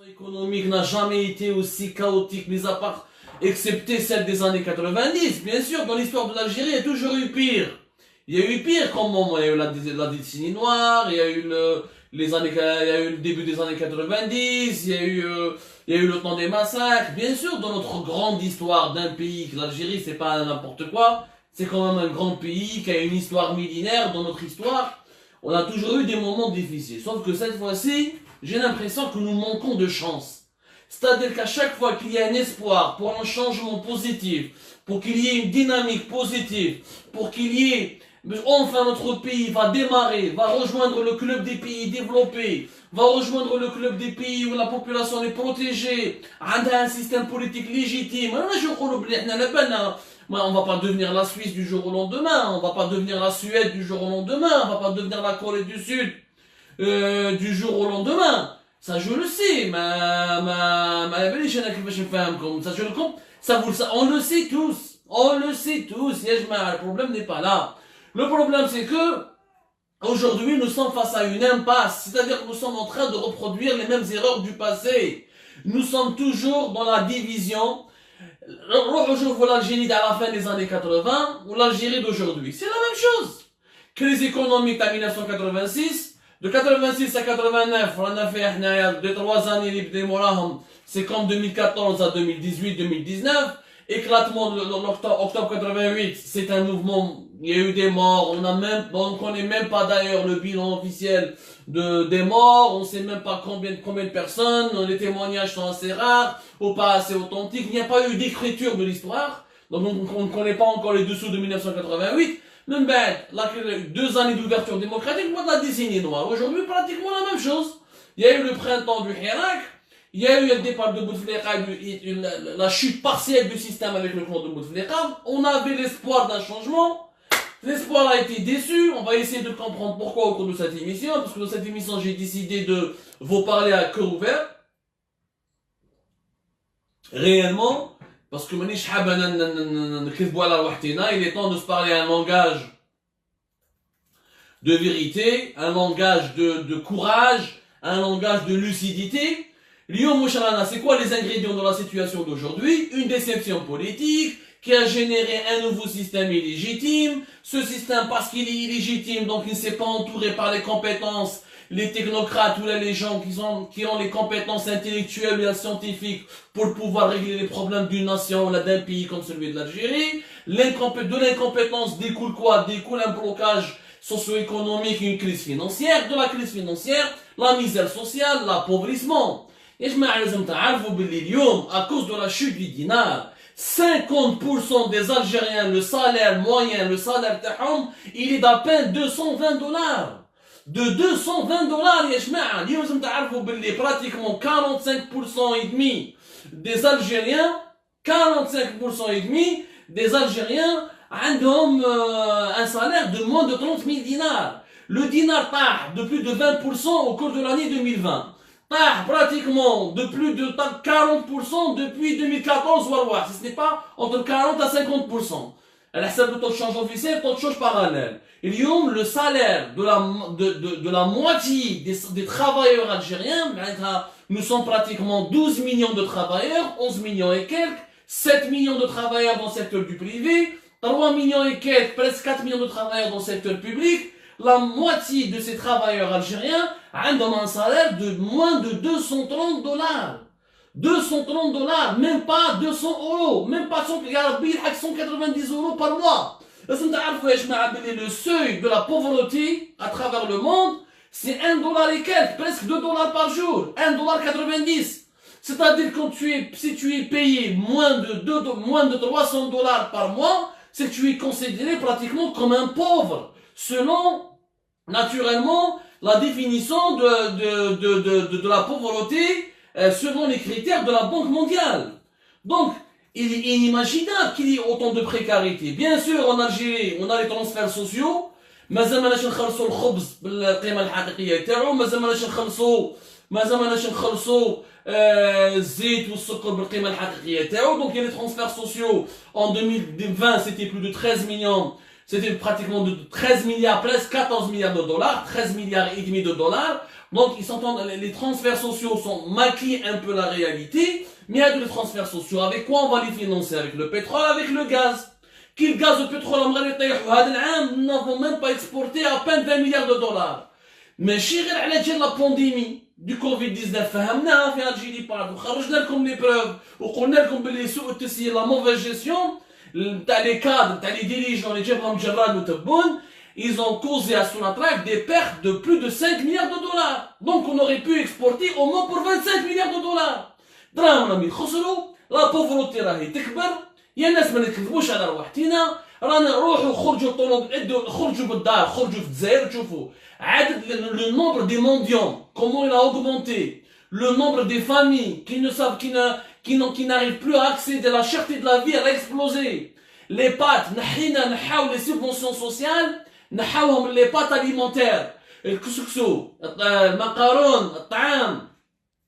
Économique n'a jamais été aussi chaotique, mis à part, excepté celle des années 90. Bien sûr, dans l'histoire de l'Algérie, il y a toujours eu pire. Il y a eu pire comme moment. Il y a eu la décennie noire, il y a eu il y a eu le début des années 90, il y a eu le temps des massacres. Bien sûr, dans notre grande histoire d'un pays, l'Algérie, c'est pas n'importe quoi. C'est quand même un grand pays qui a une histoire millénaire dans notre histoire. On a toujours eu des moments difficiles. Sauf que cette fois-ci, j'ai l'impression que nous manquons de chance. C'est-à-dire qu'à chaque fois qu'il y a un espoir pour un changement positif, pour qu'il y ait une dynamique positive, pour qu'il y ait, enfin notre pays va démarrer, va rejoindre le club des pays développés, va rejoindre le club des pays où la population est protégée, a un système politique légitime. On va pas devenir la Suisse du jour au lendemain, on va pas devenir la Suède du jour au lendemain, on va pas devenir la Corée du Sud du jour au lendemain. Ça je le sais, ça je le comprends, on le sait tous, le problème n'est pas là. Le problème c'est que aujourd'hui nous sommes face à une impasse, c'est-à-dire que nous sommes en train de reproduire les mêmes erreurs du passé. Nous sommes toujours dans la division. Je vois l'Algérie à la fin des années 80 ou l'Algérie d'aujourd'hui. C'est la même chose. Crise économique en 1986. De 86 à 89, on a fait de 3 années, c'est comme 2014 à 2018-2019. Éclatement de octobre 88, c'est un mouvement, il y a eu des morts, on connaît même pas d'ailleurs le bilan officiel des morts, on sait même pas combien de personnes, les témoignages sont assez rares, ou pas assez authentiques, il n'y a pas eu d'écriture de l'histoire, donc on ne connaît pas encore les dessous de 1988, même bête, 2 années d'ouverture démocratique, moi de la décennie noire, aujourd'hui pratiquement la même chose. Il y a eu le printemps du Hirak, il y a eu le départ de Bouteflika, la chute partielle du système avec le clan de Bouteflika. On avait l'espoir d'un changement. L'espoir a été déçu. On va essayer de comprendre pourquoi au cours de cette émission. Parce que dans cette émission, j'ai décidé de vous parler à cœur ouvert. Réellement. Parce que il est temps de se parler un langage de vérité, un langage de courage, un langage de lucidité. Lyon Moucharana, c'est quoi les ingrédients de la situation d'aujourd'hui? Une déception politique qui a généré un nouveau système illégitime. Ce système, parce qu'il est illégitime, donc il ne s'est pas entouré par les compétences, les technocrates ou les gens qui ont les compétences intellectuelles et scientifiques pour pouvoir régler les problèmes d'une nation ou d'un pays comme celui de l'Algérie. De l'incompétence découle quoi? Découle un blocage socio-économique, une crise financière. De la crise financière, la misère sociale, l'appauvrissement. Et je à cause de la chute du dinar, 50% des Algériens, le salaire moyen, le salaire tahom, il est d'à peine $220. De $220, pratiquement 45% et demi des Algériens, 45% et demi des Algériens ont un salaire de moins de 30 000 dinars. Le dinar part de plus de 20% au cours de l'année 2020. Pratiquement de plus de 40% depuis 2014, si ce n'est pas entre 40 à 50%. Elle a le taux de change officiel, taux de change parallèle. Il y a le salaire de la moitié des travailleurs algériens. Nous sommes pratiquement 12 millions de travailleurs, 11 millions et quelques, 7 millions de travailleurs dans le secteur du privé, 3 millions et quelques, presque 4 millions de travailleurs dans le secteur public. La moitié de ces travailleurs algériens ont un salaire de moins de $230. $230, même pas 200 euros, même pas 190 euros par mois. Le seuil de la pauvreté à travers le monde, c'est $1 et quelques, presque $2 par jour, $1,90. C'est-à-dire que si tu es payé moins de $300 par mois, c'est que tu es considéré pratiquement comme un pauvre. Selon, naturellement, la définition de la pauvreté, selon les critères de la Banque mondiale. Donc, il est inimaginable qu'il y ait autant de précarité. Bien sûr, en Algérie, on a les transferts sociaux. مازال ما نخلصوا الخبز بالقيمة الحقيقية تاعو مازال ما نخلصوا الزيت والسكر بالقيمة الحقيقية تاعو. Donc il y a les transferts sociaux en 2020, c'était plus de 13 millions. C'était pratiquement de 13 milliards, presque 14 milliards de dollars, 13 milliards et demi de dollars. Donc, les transferts sociaux maquillent un peu la réalité, mais il y a des transferts sociaux. Avec quoi on va les financer? Avec le pétrole, avec le gaz. Qui le gaz, le pétrole, nous n'avons même pas exporté à peine 20 milliards de dollars. Mais chérie, la pandémie du Covid-19, فهمناها في Algérie بعد وخرجنا لكم les preuves وقلنا لكم باللي سوء التسيير la mauvaise gestion تاع les cadres تاع les dirigeants اللي جابهم جراد وتبون ils ont causé à Sonatrach des pertes de plus de 5 milliards de dollars. Donc on aurait pu exporter au moins pour 25 milliards de dollars. دراهم راهم يخسروا لا بوفروتي راهي تكبر يا الناس ما نكذبوش على روحتنا رانا روحوا خرجوا طلب خرجوا بالدار خرجوا في الجزائر تشوفوا عدد le nombre des mendiants comment il a augmenté le nombre des familles qui ne savent qui n'arrivent plus à accéder à la cherté de la vie elle a explosé les pâtes نحاو les subventions sociales نحاوهم les pâtes alimentaires الكسكسو المقارون الطعام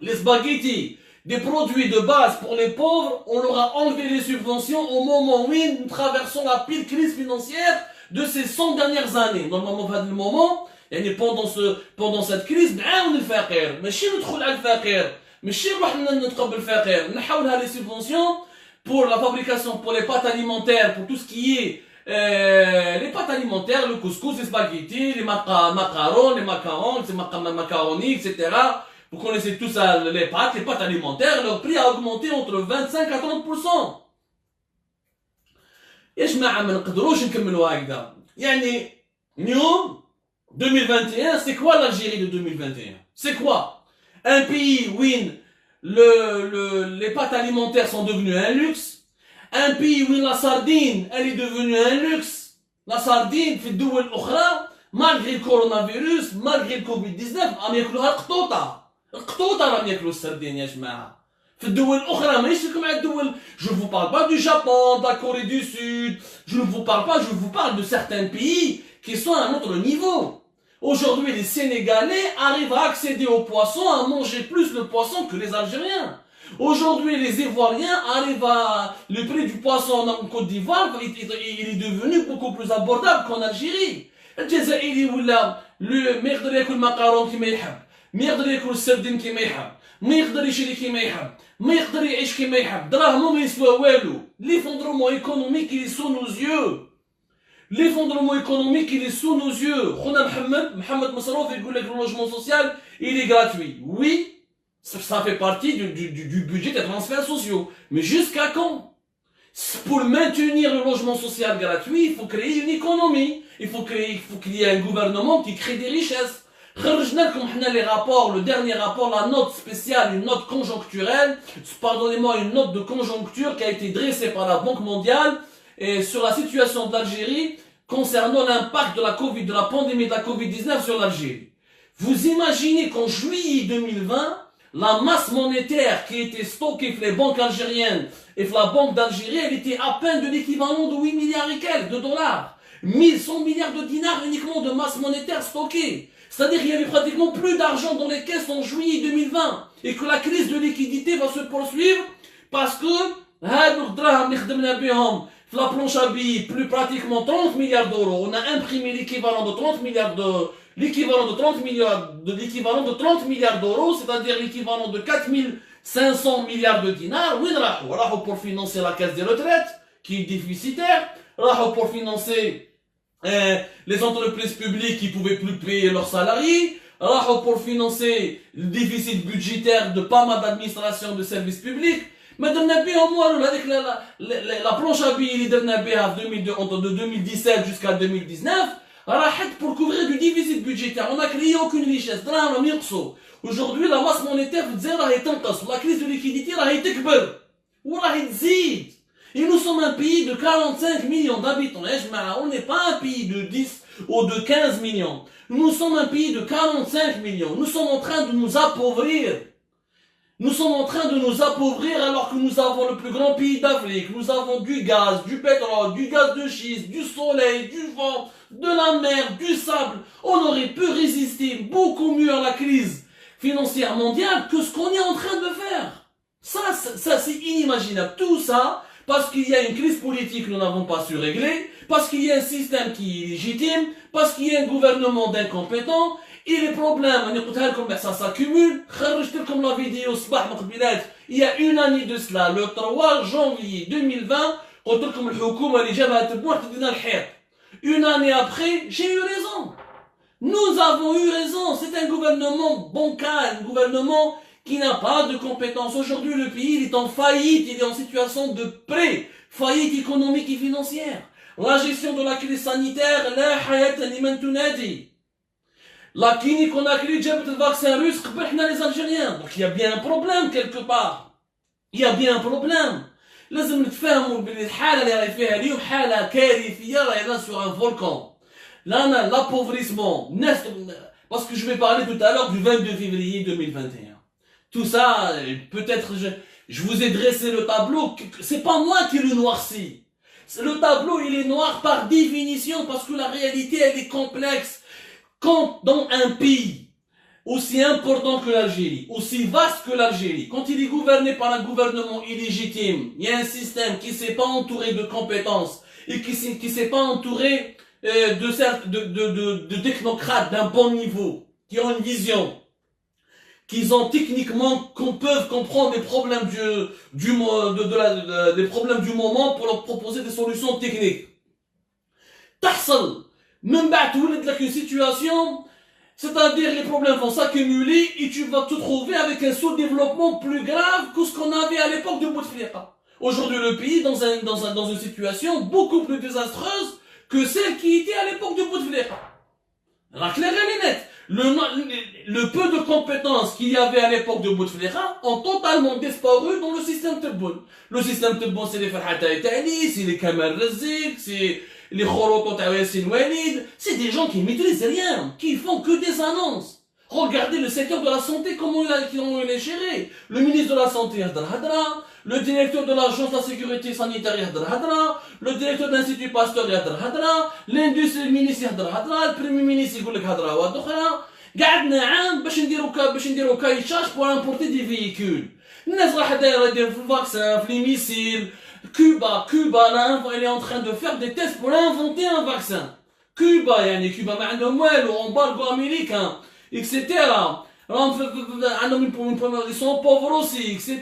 les spaghettis des produits de base pour les pauvres, on leur a enlevé les subventions au moment où nous traversons la pire crise financière de ces 100 dernières années. Normalement, à le moment, pendant cette crise, on est le faqir. Mais si nous trouvons le faqir, mais si nous trouvons le faqir, nous avons les subventions pour la fabrication, pour les pâtes alimentaires, pour tout ce qui est les pâtes alimentaires, le couscous, les spaghettis, les macarons, les macaronis, etc. Vous connaissez tous les pâtes alimentaires, leur prix a augmenté entre 25 à 30%. يا جماعة ما نقدروش نكملوا هكذا. يعني اليوم 2021, c'est quoi l'Algérie de 2021? C'est quoi? Un pays où les pâtes alimentaires sont devenues un luxe. Un pays où la sardine, elle est devenue un luxe. La sardine, في الدول الأخرى, malgré le coronavirus, malgré le Covid-19, عم ياكلوها قطوطة. القطوطة راهم ياكلوا السردين يا جماعة. في الدول الأخرى مانيش لكم على الدول. Je ne vous parle pas du Japon, de la Corée du Sud. Je ne vous parle pas, je vous parle de certains pays qui sont à un autre niveau. Aujourd'hui, les Sénégalais arrivent à accéder au poisson, à manger plus le poisson que les Algériens. Aujourd'hui, les Ivoiriens arrivent à... Le prix du poisson en Côte d'Ivoire, il est devenu beaucoup plus abordable qu'en Algérie. الجزائري ولا ما يقدر ياكل مقارون كيما يحب. ما يقدر ياكل السردين كيما يحب ما يقدر يشري كيما يحب ما يقدر يعيش كيما يحب دراهمو ما يسوى والو l'effondrement économique il est sous nos yeux l'effondrement économique il est sous nos yeux خونا محمد مصروف يقول لك le logement social il est gratuit oui ça fait partie du budget des transferts sociaux mais jusqu'à quand? Pour maintenir le logement social gratuit il faut créer une économie il faut qu'il y ait un gouvernement qui crée des richesses. خرجنا لكم حنا les rapports, le dernier rapport, la note spéciale, une note conjoncturelle, pardonnez-moi, une note de conjoncture qui a été dressée par la Banque mondiale et sur la situation de l'Algérie concernant l'impact de la pandémie de la Covid-19 sur l'Algérie. Vous imaginez qu'en juillet 2020, la masse monétaire qui était stockée dans les banques algériennes et dans la Banque d'Algérie, elle était à peine de l'équivalent de 8 milliards et quelques de dollars. 1100 milliards de dinars uniquement de masse monétaire stockée. C'est-à-dire qu'il y avait pratiquement plus d'argent dans les caisses en juillet 2020 et que la crise de liquidité va se poursuivre parce que la planche à billets, plus pratiquement 30 milliards d'euros. On a imprimé l'équivalent de 30 milliards d'euros, c'est-à-dire l'équivalent de 4500 milliards de dinars. Oui, pour financer la caisse des retraites qui est déficitaire, pour financer les entreprises publiques qui pouvaient plus payer leurs salariés, pour financer le déficit budgétaire de pas mal d'administrations de services publics. Mais la planche à billets entre 2017 jusqu'à 2019, pour couvrir du déficit budgétaire. On n'a créé aucune richesse. Aujourd'hui, la masse monétaire, la crise de liquidité, et nous sommes un pays de 45 millions d'habitants. On n'est pas un pays de 10 ou de 15 millions. Nous sommes un pays de 45 millions. Nous sommes en train de nous appauvrir. Nous sommes en train de nous appauvrir alors que nous avons le plus grand pays d'Afrique. Nous avons du gaz, du pétrole, du gaz de schiste, du soleil, du vent, de la mer, du sable. On aurait pu résister beaucoup mieux à la crise financière mondiale que ce qu'on est en train de faire. Ça c'est inimaginable. Tout ça parce qu'il y a une crise politique que nous n'avons pas su régler, parce qu'il y a un système qui est illégitime, parce qu'il y a un gouvernement d'incompétents, Et les problèmes, ça s'accumule. La vidéo, il y a une année de cela, le 3 janvier 2020, une année après, j'ai eu raison. Nous avons eu raison. C'est un gouvernement bancal, un gouvernement qui n'a pas de compétences. Aujourd'hui, le pays il est en faillite, il est en situation de faillite économique et financière. La gestion de la crise sanitaire, la clinique qu'on a créée, le vaccin russe, les Algériens. Donc il y a bien un problème quelque part. Il y a bien un problème. لازم نتفاهموا بلي الحالة اللي راهي فيها اليوم حالة كارثية راهي sur un volcan. Là, l'appauvrissement. Parce que je vais parler tout à l'heure du 22 février 2021. Tout ça, peut-être, je vous ai dressé le tableau. C'est pas moi qui le noircis. Le tableau, il est noir par définition parce que la réalité, elle est complexe. Quand dans un pays aussi important que l'Algérie, aussi vaste que l'Algérie, quand il est gouverné par un gouvernement illégitime, il y a un système qui ne s'est pas entouré de compétences et qui ne s'est pas entouré de technocrates d'un bon niveau, qui ont une vision, qui ont techniquement, qu'on peut comprendre les problèmes des problèmes du moment pour leur proposer des solutions techniques. Même avec une situation, c'est-à-dire les problèmes vont s'accumuler et tu vas te trouver avec un sous-développement plus grave que ce qu'on avait à l'époque de Bouteflika. Aujourd'hui, le pays est dans une situation beaucoup plus désastreuse que celle qui était à l'époque de Bouteflika. La claire et nette. Le peu de compétences qu'il y avait à l'époque de Bouteflika ont totalement disparu dans le système Tebboune. Le système Tebboune, c'est les Farhata Itali, c'est les Kamal Razik, c'est les Khorotot Yassine Walid. C'est des gens qui maîtrisent rien, qui font que des annonces. Regardez le secteur de la santé, comment il est géré. Le ministre de la Santé, Hadra, le directeur de l'Agence de la Sécurité Sanitaire, Hadra, le directeur de l'Institut Pasteur, Hadra, l'industrie ministre, Hadra, le premier ministre, Hadra, Wadoukhra. قعدنا عام باش نديرو كايتشاج pour importer des véhicules. الناس راح دايره في الفاكسان في les missiles. Cuba, elle est en train de faire des tests pour inventer un vaccin. Cuba ما عندهم والو, embargo américain, etc. Ils sont pauvres aussi, etc.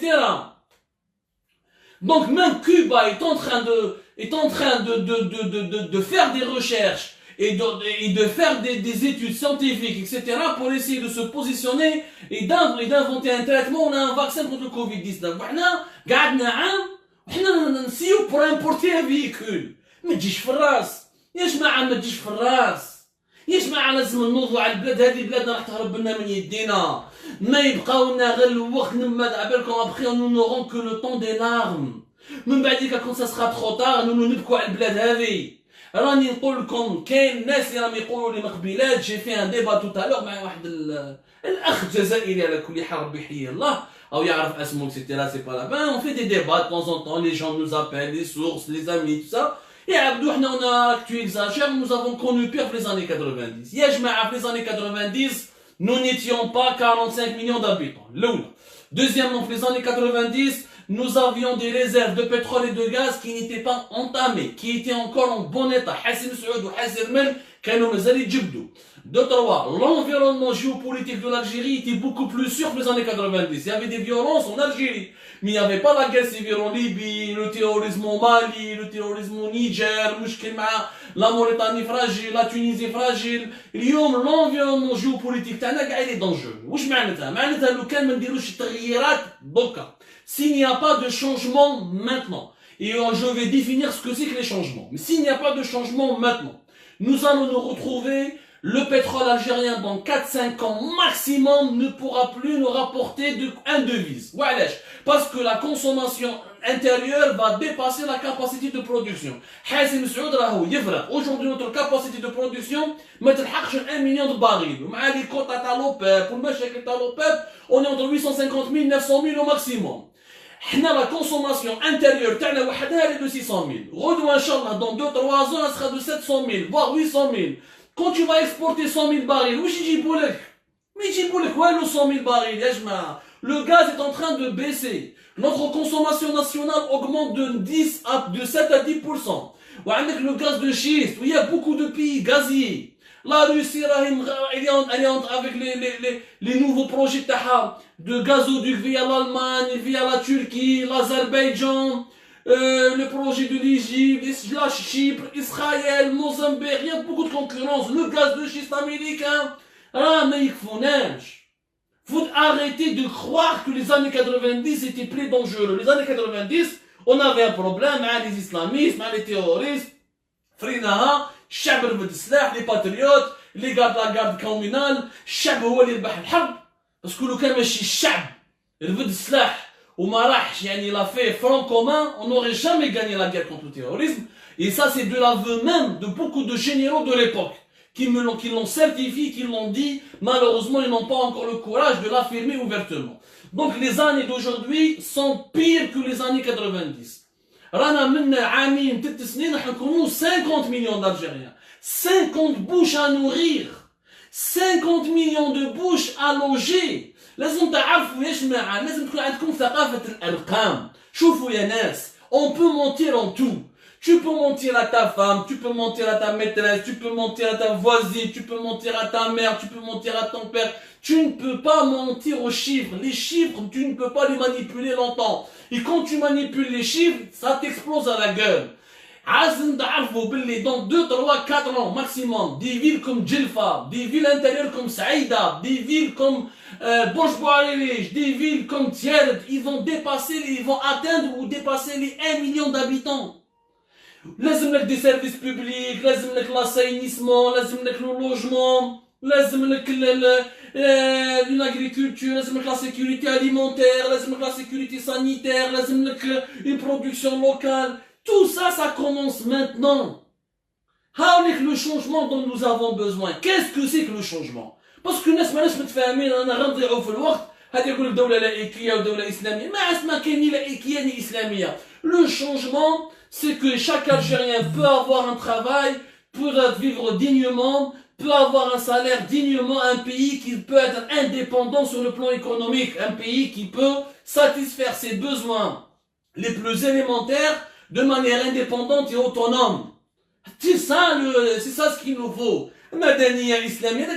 Donc même Cuba est en train de faire des recherches et de faire des études scientifiques, etc. pour essayer de se positionner et d'inventer un traitement. On a un vaccin contre le Covid-19. قعدنا عام وحنا نسيو pour importer un véhicule. ما تجيش في الراس. يا جماعة ما تجيش في الراس. يا جماعة لازم نوضوا على البلاد هذه بلادنا راح تهرب لنا من يدينا. ما يبقاو لنا غير الوقت نما عبالكم après nous n'aurons que le temps des larmes. من بعديك quand ça sera trop tard nous نبكوا على البلاد هذه. راني نقول لكم كاين ناس اللي راهم يقولوا لي مقبلات جي في ان ديبا تو تالور مع واحد الاخ جزائري على كل حال ربي يحييه الله او يعرف اسمه etc. c'est pas la peine. On fait des débats de temps en temps, les gens nous appellent, les sources, les amis, tout ça. Et Abdou, on a, tu exagères, nous avons connu pire que les années 90. Yajma'a, les années 90, nous n'étions pas 45 millions d'habitants. L'oula. Deuxièmement, les années 90, nous avions des réserves de pétrole et de gaz qui n'étaient pas entamées, qui étaient encore en bon état. Hassim Saoud ou Hassim Men, كانوا مازال يتجبدوا. Deux, trois, l'environnement géopolitique de l'Algérie était beaucoup plus sûr que les années 90. Il y avait des violences en Algérie, mais il n'y avait pas la guerre civile en Libye, le terrorisme au Mali, le terrorisme au Niger, la Mauritanie fragile, la Tunisie fragile. اليوم l'environnement géopolitique تاعنا قاعد est dangereux. واش معناتها؟ معناتها لو كان ما نديروش تغييرات دوكا. S'il n'y a pas de changement maintenant, et je vais définir ce que c'est que les changements. Mais s'il n'y a pas de changement maintenant, nous allons nous retrouver. Le pétrole algérien dans 4-5 ans maximum ne pourra plus nous rapporter un devise. Parce que la consommation intérieure va dépasser la capacité de production. Hassim Saoud راهو يفرق. Aujourd'hui notre capacité de production ما تلحقش 1 million de barils. ومع les quotas تاع l'OPEP والمشاكل تاع l'OPEP, on est entre 850 000 900 000 au maximum. حنا la consommation intérieure تاعنا وحدها elle est de 600 000. غدوة ان شاء الله dans 2-3 ans elle sera de 700 000 voire 800 000. Quand tu vas exporter 100 000 barils, où j'y dis mais j'y quoi le 100 000 barils, le gaz est en train de baisser. Notre consommation nationale augmente de 7 à 10%. Avec le gaz de schiste, où il y a beaucoup de pays gaziers. La Russie, elle est avec les nouveaux projets de gazoduc via l'Allemagne, via la Turquie, l'Azerbaïdjan, le projet de l'Égypte, la Chypre, Israël, Mozambique, il y a beaucoup de concurrence, le gaz de schiste américain. Ah, mais il faut neige. Faut arrêter de croire que les années 90 étaient plus dangereux. Les années 90, on avait un problème avec les islamistes, avec les terroristes. فريناها الشعب رفد السلاح لي باتريوت لي قاد لا قارد كومينال الشعب هو اللي ربح الحرب باسكو لو كان ماشي الشعب رفد السلاح وما راحش يعني لا في فرون كومان on n'aurait jamais gagné la guerre contre le terrorisme et ça c'est de l'aveu même de beaucoup de généraux de l'époque qui l'ont certifié, qui l'ont dit. Malheureusement ils n'ont pas encore le courage de l'affirmer ouvertement. Donc les années d'aujourd'hui sont pires que les années 90. رانا من عامين 3 سنين راح نكونوا 50 millions d'Algériens, 50 bouches à nourrir, 50 millions de bouches à loger. لازم تعرفوا يا جماعه, لازم تكون عندكم ثقافه الارقام. شوفوا يا ناس, on peut mentir en tout. Tu peux mentir à ta femme, tu peux mentir à ta maîtresse, tu peux mentir à ta voisine, tu peux mentir à ta mère, tu peux mentir à ton père. Tu ne peux pas mentir aux chiffres. Les chiffres, tu ne peux pas les manipuler longtemps. Et quand tu manipules les chiffres, ça t'explose à la gueule. Dans 2, 3, 4 ans maximum, des villes comme Djelfa, des villes intérieures comme Saïda, des villes comme Bouch Bouarirish, des villes comme Tierd, ils vont atteindre ou dépasser les 1 million d'habitants. لازم لك des services publics, لازم لك l'assainissement, لازم لك le logement, لازم لك l'agriculture, لازم لك la sécurité alimentaire, لازم لك la sécurité sanitaire, لازم لك une production locale. Tout ça, ça commence maintenant. هاوليك le changement dont nous avons besoin. Qu'est-ce que c'est que le changement? parce que الناس ماناش متفاهمين, انا غنضيعوا في الوقت. هذا يقول لك دولة لائكية ودولة إسلامية. ما اسمها كاين ني لائكية ني إسلامية. Le changement, c'est que chaque Algérien peut avoir un travail, peut vivre dignement, peut avoir un salaire dignement, un pays qui peut être indépendant sur le plan économique, un pays qui peut satisfaire ses besoins les plus élémentaires de manière indépendante et autonome. C'est ça ce qu'il nous faut. Madaniya islamiyya,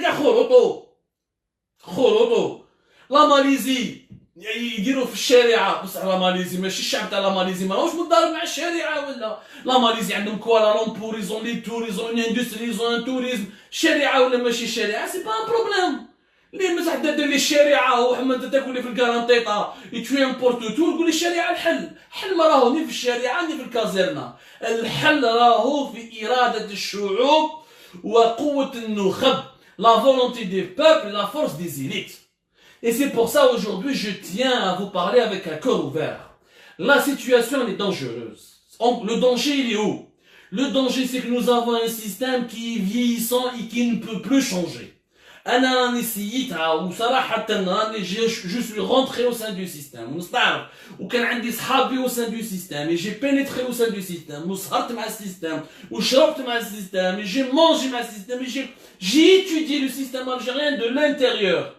la Malaisie, يديروا في الشارع بصح لا ماليزي ماشي الشعب تاع لا ماليزي ماهوش متضارب مع الشارع ولا لا ماليزي عندهم كوالالمبور يزون لي توريزون اندستري يزون توريزم الشارع ولا ماشي الشارع سي با ان بروبليم اللي مزح دير لي الشارع وحما انت تاكل لي في الكارانتيطا يتوي امبورت تو تقول لي الشارع الحل ما راهو ني في الشارع ني في الكازيرنا الحل راهو في إرادة الشعوب وقوة النخب la volonté des peuples la force des élites. Et c'est pour ça aujourd'hui je tiens à vous parler avec un cœur ouvert. La situation elle est dangereuse. Le danger il est où? Le danger c'est que nous avons un système qui est vieillissant et qui ne peut plus changer. أنا نسيتها وصراحة je suis rentré au sein du système ونستعرف وكان عندي صحابي au sein du système et j'ai pénétré au sein du système وسهرت مع السيستم وشربت مع السيستم et j'ai mangé مع السيستم et j'ai étudié le système algérien de l'intérieur.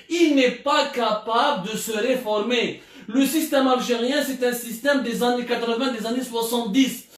Il n'est pas capable de se réformer. Le système algérien, c'est un système des années 80, des années 70.